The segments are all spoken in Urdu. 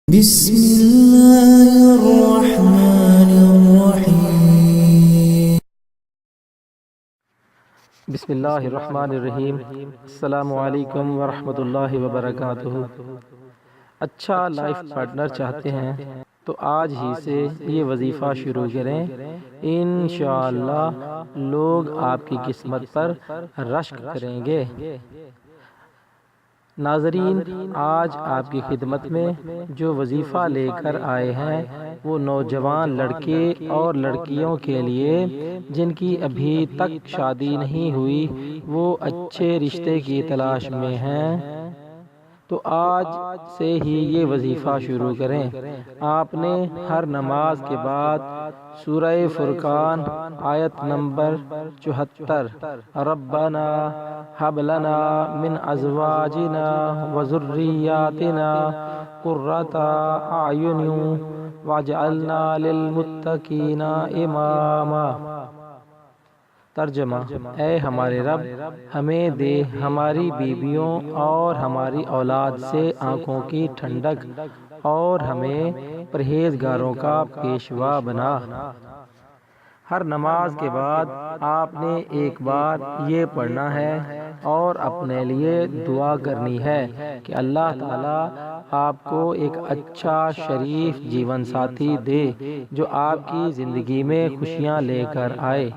بسم اللہ الرحمن الرحیم بسم اللہ الرحمن الرحیم۔ السلام علیکم ورحمۃ اللہ وبرکاتہ۔ اچھا لائف پارٹنر چاہتے ہیں تو آج ہی سے یہ وظیفہ شروع کریں، انشاءاللہ لوگ آپ کی قسمت پر رشک کریں گے۔ ناظرین، آج آپ کی خدمت میں جو وظیفہ لے کر آئے ہیں وہ نوجوان لڑکے اور لڑکیوں کے لیے جن کی ابھی تک شادی نہیں ہوئی، وہ اچھے رشتے کی تلاش میں ہیں، تو آج سے ہی یہ وظیفہ شروع کریں۔ آپ نے ہر نماز کے بعد سورہ فرقان آیت نمبر 74 ربنا ہب لنا من ازواجنا وذریاتنا قرۃ اعین واجعلنا للمتقین اماما۔ ترجمہ: اے ہمارے رب، ہمیں دے ہماری بیویوں اور ہماری اولاد سے آنکھوں کی ٹھنڈک اور ہمیں پرہیزگاروں کا پیشوا بنا۔ ہر نماز کے بعد آپ نے ایک بار یہ پڑھنا ہے اور اپنے لیے دعا کرنی ہے کہ اللہ تعالیٰ آپ کو ایک اچھا شریف جیون ساتھی دے جو آپ کی زندگی میں خوشیاں لے کر آئے۔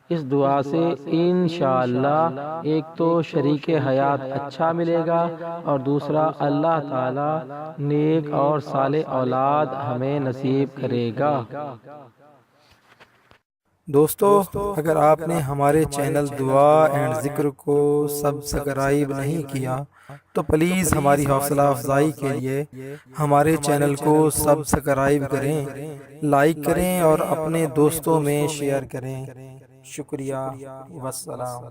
اس دعا سے انشاءاللہ ایک تو شریک حیات اچھا ملے گا اور دوسرا اللہ تعالیٰ نیک اور صالح اولاد ہمیں نصیب کرے گا۔ دوستو، اگر آپ نے ہمارے چینل دعا اینڈ ذکر کو سبسکرائب نہیں کیا تو پلیز ہماری حوصلہ افزائی کے لیے ہمارے چینل کو سبسکرائب کریں، لائک کریں اور اپنے دوستوں میں شیئر کریں۔ شکریہ، والسلام۔